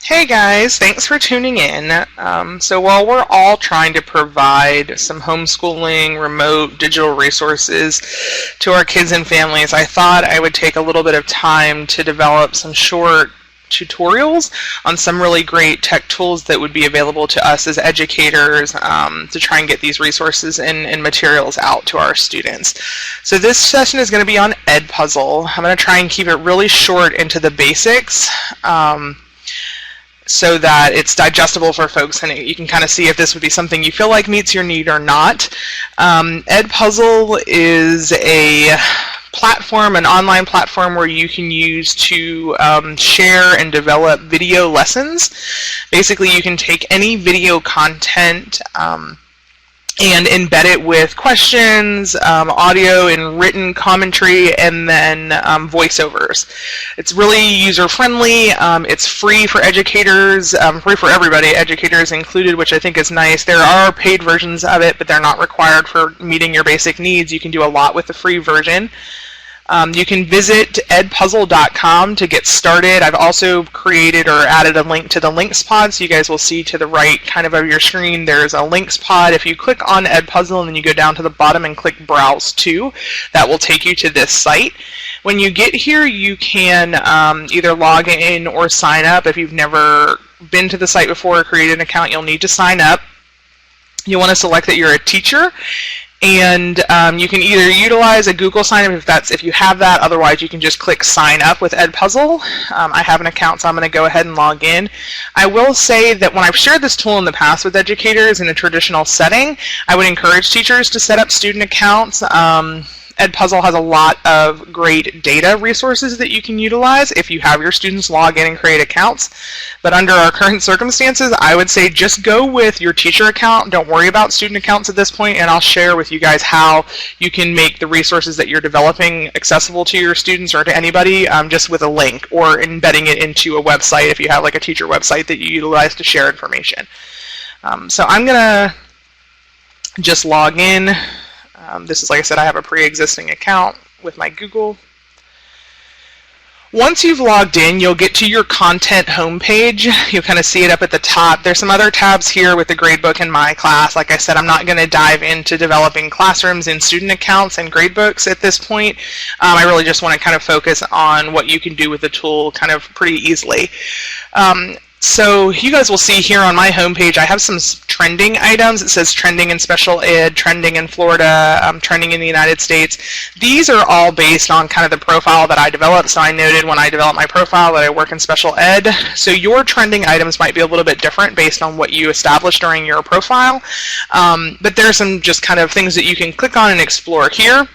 Hey guys, thanks for tuning in. So while we're all trying to provide some homeschooling, remote, digital resources to our kids and families, I thought I would take a little bit of time to develop some short tutorials on some really great tech tools that would be available to us as educators to try and get these resources and materials out to our students. So this session is going to be on EdPuzzle. I'm going to try and keep it really short into the basics so that it's digestible for folks and you can kind of see if this would be something you feel like meets your need or not. EdPuzzle is a platform, an online platform where you can use to share and develop video lessons. Basically, you can take any video content and embed it with questions, audio and written commentary, and then voiceovers. It's really user-friendly. It's free for educators, free for everybody, educators included, which I think is nice. There are paid versions of it, but they're not required for meeting your basic needs. You can do a lot with the free version. You can visit edpuzzle.com to get started. I've also created or added a link to the links pod, so you guys will see to the right kind of your screen there's a links pod. If you click on EdPuzzle and then you go down to the bottom and click Browse To, that will take you to this site. When you get here, you can either log in or sign up. If you've never been to the site before or created an account, you'll need to sign up. You'll want to select that you're a teacher. And you can either utilize a Google sign if you have that. Otherwise, you can just click sign up with EdPuzzle. I have an account, so I'm going to go ahead and log in. I will say that when I've shared this tool in the past with educators in a traditional setting, I would encourage teachers to set up student accounts. EdPuzzle has a lot of great data resources that you can utilize if you have your students log in and create accounts. But under our current circumstances, I would say just go with your teacher account. Don't worry about student accounts at this point, and I'll share with you guys how you can make the resources that you're developing accessible to your students or to anybody just with a link or embedding it into a website if you have like a teacher website that you utilize to share information. So I'm going to just log in. This is, like I said, I have a pre-existing account with my Google. Once you've logged in, you'll get to your content homepage. You'll kind of see it up at the top. There's some other tabs here with the gradebook in my class. Like I said, I'm not going to dive into developing classrooms and student accounts and gradebooks at this point. I really just want to kind of focus on what you can do with the tool kind of pretty easily. So you guys will see here on my homepage, I have some trending items. It says trending in special ed, trending in Florida, trending in the United States. These are all based on kind of the profile that I developed. So I noted when I developed my profile that I work in special ed. So your trending items might be a little bit different based on what you established during your profile. But there are some just kind of things that you can click on and explore here.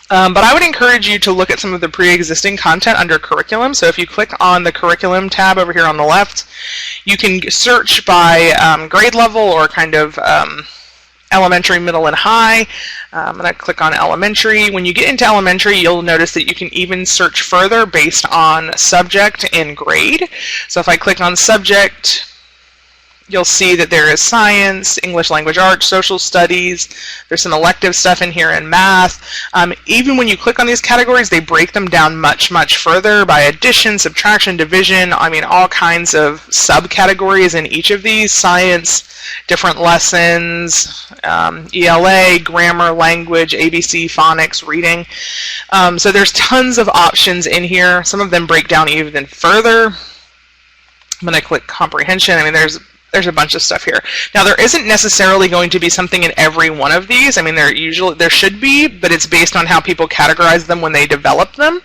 But I would encourage you to look at some of the pre-existing content under curriculum. So if you click on the curriculum tab over here on the left, you can search by grade level or kind of elementary, middle, and high. I'm going to click on elementary. When you get into elementary, you'll notice that you can even search further based on subject and grade. So if I click on subject, you'll see that there is science, English language arts, social studies. There's some elective stuff in here in math. Even when you click on these categories, they break them down much, much further by addition, subtraction, division. I mean, all kinds of subcategories in each of these. Science, different lessons, ELA, grammar, language, ABC, phonics, reading. So there's tons of options in here. Some of them break down even further. I'm going to click comprehension. I mean, there's a bunch of stuff here. Now, there isn't necessarily going to be something in every one of these. I mean, there should be, but it's based on how people categorize them when they develop them.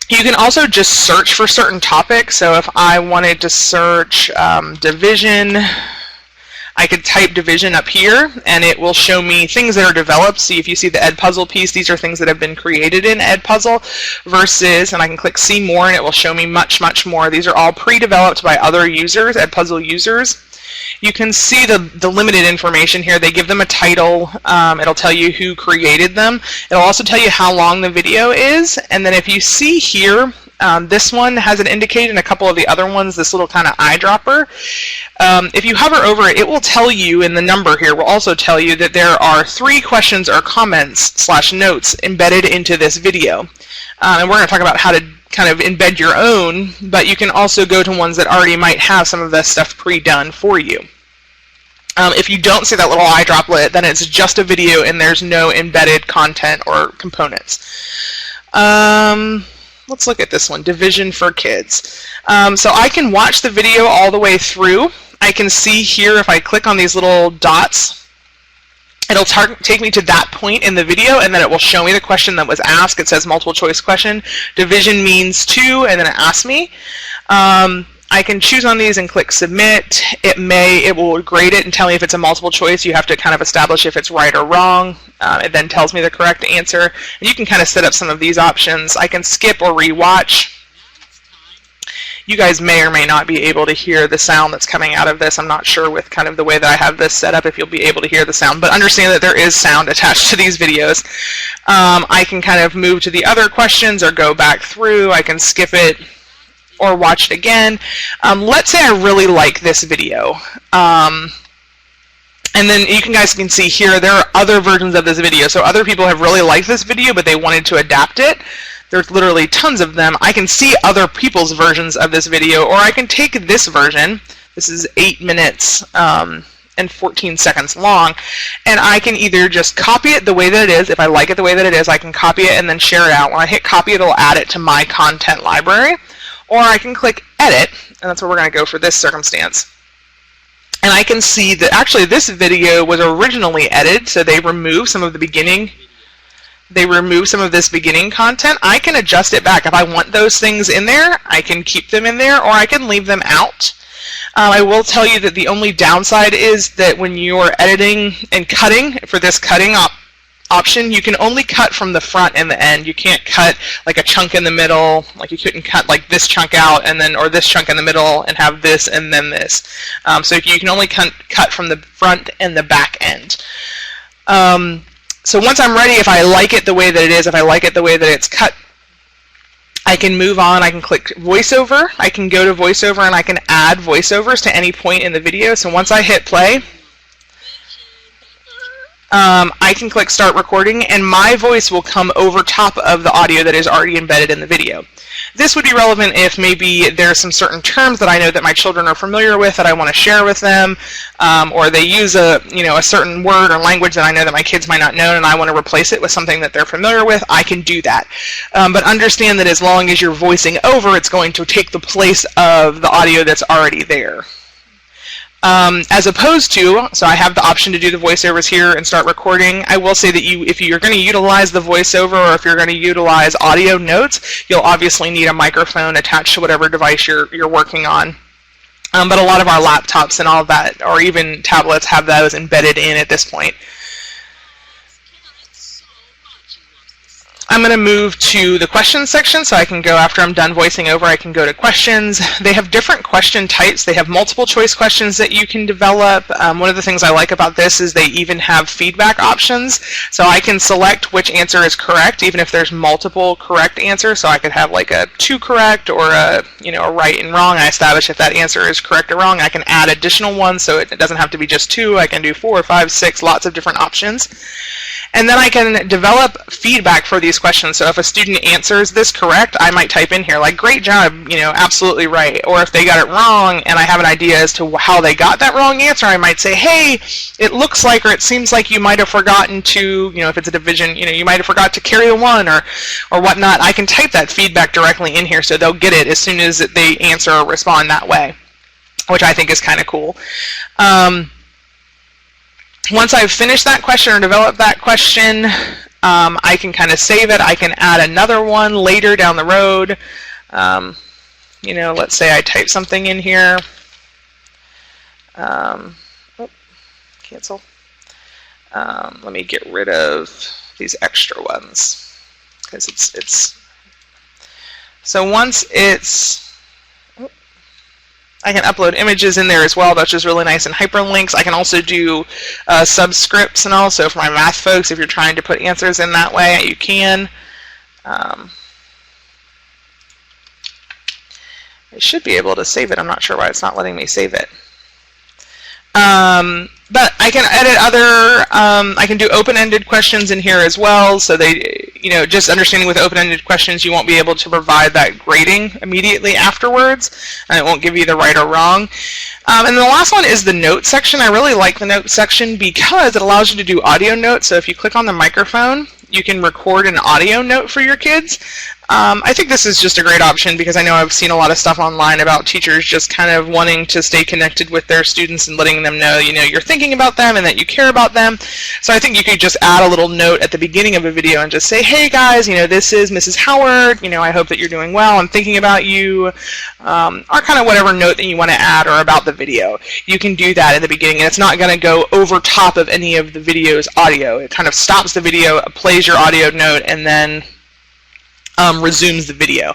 You can also just search for certain topics. So if I wanted to search division, I could type division up here and it will show me things that are developed. See, if you see the EdPuzzle piece, these are things that have been created in EdPuzzle versus, and I can click see more and it will show me much, much more. These are all pre-developed by other users, EdPuzzle users. You can see the limited information here. They give them a title. It'll tell you who created them. It'll also tell you how long the video is. And then if you see here, this one has it indicated, and a couple of the other ones, this little kind of eyedropper. If you hover over it, it will tell you, and the number here will also tell you that there are 3 questions or comments / notes embedded into this video. And we're going to talk about how to kind of embed your own, but you can also go to ones that already might have some of this stuff pre-done for you. If you don't see that little eye droplet, then it's just a video and there's no embedded content or components. Let's look at this one, division for kids. So I can watch the video all the way through. I can see here if I click on these little dots, it'll take me to that point in the video, and then it will show me the question that was asked. It says multiple choice question. Division means 2, and then it asks me. I can choose on these and click submit. It will grade it and tell me if it's a multiple choice. You have to kind of establish if it's right or wrong. It then tells me the correct answer. And you can kind of set up some of these options. I can skip or rewatch. You guys may or may not be able to hear the sound that's coming out of this. I'm not sure with kind of the way that I have this set up if you'll be able to hear the sound, but understand that there is sound attached to these videos. I can kind of move to the other questions or go back through. I can skip it or watch it again. Let's say I really like this video. And then you guys can see here there are other versions of this video. So other people have really liked this video, but they wanted to adapt it. There's literally tons of them. I can see other people's versions of this video, or I can take this version. This is 8 minutes and 14 seconds long, and I can either just copy it the way that it is. If I like it the way that it is, I can copy it and then share it out. When I hit copy, it'll add it to my content library, or I can click edit, and that's where we're going to go for this circumstance. And I can see that actually this video was originally edited, so they removed some of the beginning. They remove some of this beginning content. I can adjust it back. If I want those things in there, I can keep them in there, or I can leave them out. I will tell you that the only downside is that when you're editing and cutting, for this cutting option, you can only cut from the front and the end. You can't cut like a chunk in the middle, like you couldn't cut like this chunk out and then, or this chunk in the middle and have this and then this. So you can only cut from the front and the back end. So once I'm ready, if I like it the way that it is, if I like it the way that it's cut, I can move on. I can click Voiceover. I can go to Voiceover and I can add voiceovers to any point in the video. So once I hit play, I can click Start Recording, and my voice will come over top of the audio that is already embedded in the video. This would be relevant if maybe there are some certain terms that I know that my children are familiar with that I want to share with them, or they use a certain word or language that I know that my kids might not know, and I want to replace it with something that they're familiar with. I can do that. But understand that as long as you're voicing over, it's going to take the place of the audio that's already there. As opposed to, so I have the option to do the voiceovers here and start recording. I will say that if you're going to utilize the voiceover, or if you're going to utilize audio notes, you'll obviously need a microphone attached to whatever device you're working on. But a lot of our laptops and all of that, or even tablets, have those embedded in at this point. I'm going to move to the questions section, so I can go, after I'm done voicing over, I can go to questions. They have different question types. They have multiple choice questions that you can develop. One of the things I like about this is they even have feedback options. So I can select which answer is correct, even if there's multiple correct answers. So I could have like a 2 correct or a right and wrong. I establish if that answer is correct or wrong. I can add additional ones, so it doesn't have to be just 2. I can do 4, 5, 6, lots of different options. And then I can develop feedback for these questions. So if a student answers this correct, I might type in here like, great job, absolutely right. Or if they got it wrong and I have an idea as to how they got that wrong answer, I might say, hey, it looks like, or it seems like you might have forgotten to, if it's a division, you might have forgot to carry the 1 or whatnot. I can type that feedback directly in here so they'll get it as soon as they answer or respond that way, which I think is kind of cool. Once I've finished that question or developed that question, I can kind of save it. I can add another one later down the road. Let's say I type something in here. Cancel. Let me get rid of these extra ones because it's. So once it's. I can upload images in there as well. That's just really nice, and hyperlinks. I can also do subscripts and all. So for my math folks, if you're trying to put answers in that way, you can. I should be able to save it. I'm not sure why it's not letting me save it. But I can edit other, I can do open-ended questions in here as well. So they, you know, just understanding with open-ended questions, you won't be able to provide that grading immediately afterwards, and it won't give you the right or wrong. And then the last one is the notes section. I really like the notes section because it allows you to do audio notes. So if you click on the microphone, you can record an audio note for your kids. I think this is just a great option because I know I've seen a lot of stuff online about teachers just kind of wanting to stay connected with their students and letting them know, you know, you're thinking about them and that you care about them. So I think you could just add a little note at the beginning of a video and just say, hey guys, you know, this is Mrs. Howard, you know, I hope that you're doing well, I'm thinking about you, or kind of whatever note that you want to add or about the video. You can do that in the beginning, and it's not going to go over top of any of the video's audio. It kind of stops the video, plays your audio note, and then resumes the video.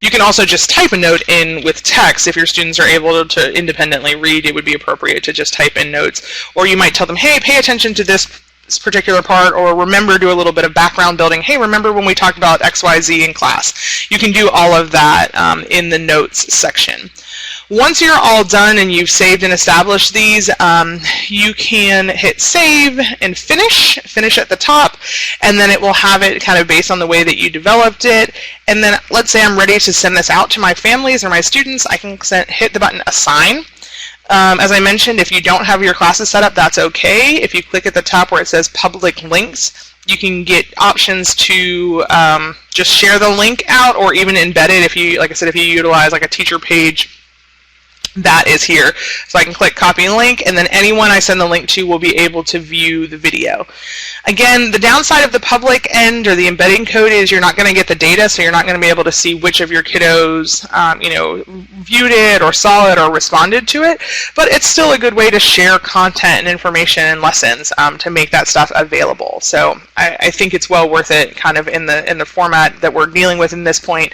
You can also just type a note in with text. If your students are able to independently read, it would be appropriate to just type in notes. Or you might tell them, hey, pay attention to this particular part, or remember, do a little bit of background building. Hey, remember when we talked about XYZ in class? You can do all of that in the notes section. Once you're all done and you've saved and established these, you can hit save and finish at the top, and then it will have it kind of based on the way that you developed it. And then let's say I'm ready to send this out to my families or my students, I can hit the button assign. As I mentioned, if you don't have your classes set up, that's okay. If you click at the top where it says public links, you can get options to just share the link out or even embed it if you, like I said, if you utilize like a teacher page, that is here. So I can click copy link, and then anyone I send the link to will be able to view the video. Again, the downside of the public end or the embedding code is you're not going to get the data, so you're not going to be able to see which of your kiddos you know, viewed it or saw it or responded to it, but it's still a good way to share content and information and lessons to make that stuff available. So I think it's well worth it kind of in the format that we're dealing with in this point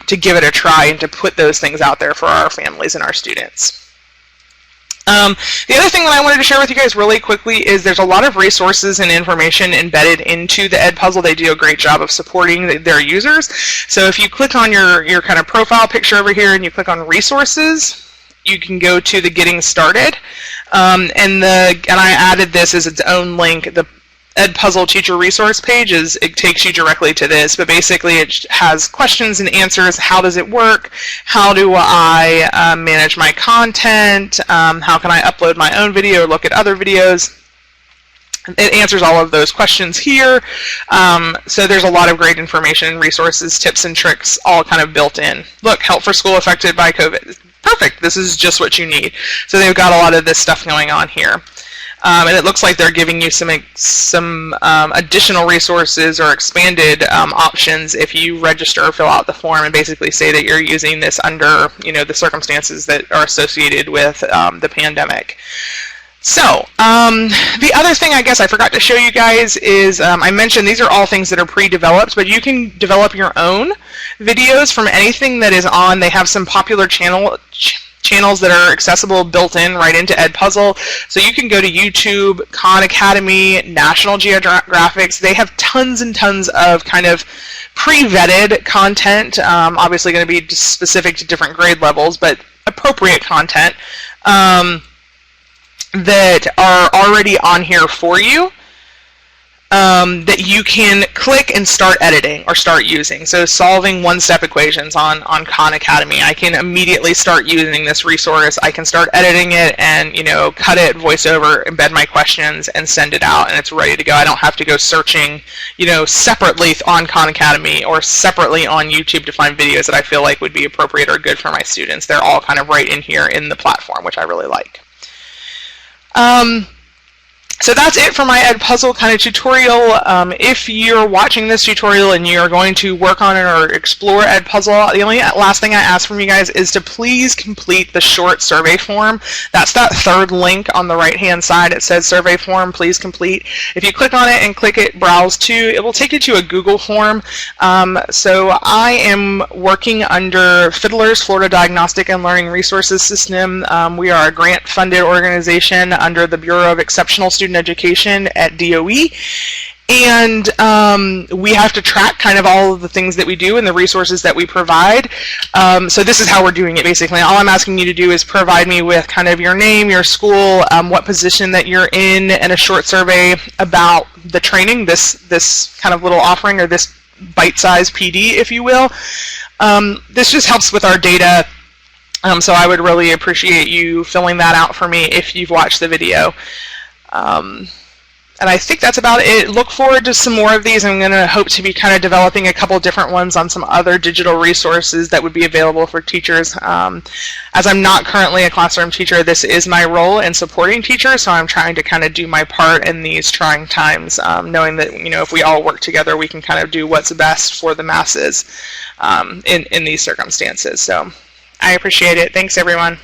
to give it a try and to put those things out there for our families and our students. The other thing that I wanted to share with you guys really quickly is there's a lot of resources and information embedded into the EdPuzzle. They do a great job of supporting their users. So if you click on your kind of profile picture over here and you click on resources, you can go to the getting started. And I added this as its own link. The EdPuzzle teacher resource page it takes you directly to this, but basically it has questions and answers. How does it work? How do I manage my content? How can I upload my own video or look at other videos? It answers all of those questions here. So there's a lot of great information, resources, tips and tricks all kind of built in. Look, help for school affected by COVID. Perfect, this is just what you need. So they've got a lot of this stuff going on here. And it looks like they're giving you some additional resources or expanded options if you register or fill out the form and basically say that you're using this under, you know, the circumstances that are associated with the pandemic. So the other thing I guess I forgot to show you guys is I mentioned these are all things that are pre-developed, but you can develop your own videos from anything that is on. They have some popular channels that are accessible built in right into EdPuzzle. So you can go to YouTube, Khan Academy, National Geographic. They have tons and tons of kind of pre-vetted content, obviously going to be specific to different grade levels, but appropriate content that are already on here for you. That you can click and start editing or start using. So solving one-step equations on Khan Academy. I can immediately start using this resource. I can start editing it and, you know, cut it, voiceover, embed my questions, and send it out, and it's ready to go. I don't have to go searching, you know, separately on Khan Academy or separately on YouTube to find videos that I feel like would be appropriate or good for my students. They're all kind of right in here in the platform, which I really like. So that's it for my EdPuzzle kind of tutorial. If you're watching this tutorial and you're going to work on it or explore EdPuzzle, the only last thing I ask from you guys is to please complete the short survey form. That's that third link on the right-hand side. It says survey form, please complete. If you click on it and click it, browse to, it will take you to a Google form. So I am working under Fiddler's Florida Diagnostic and Learning Resources System. We are a grant-funded organization under the Bureau of Exceptional Student Education at DOE, And we have to track kind of all of the things that we do and the resources that we provide. So this is how we're doing it basically. All I'm asking you to do is provide me with kind of your name, your school, what position that you're in, and a short survey about the training, this kind of little offering, or this bite-sized PD, if you will. This just helps with our data. So I would really appreciate you filling that out for me if you've watched the video. And I think that's about it. Look forward to some more of these. I'm going to hope to be kind of developing a couple different ones on some other digital resources that would be available for teachers. As I'm not currently a classroom teacher, this is my role in supporting teachers, so I'm trying to kind of do my part in these trying times, knowing that, you know, if we all work together, we can kind of do what's best for the masses in these circumstances. So I appreciate it. Thanks, everyone.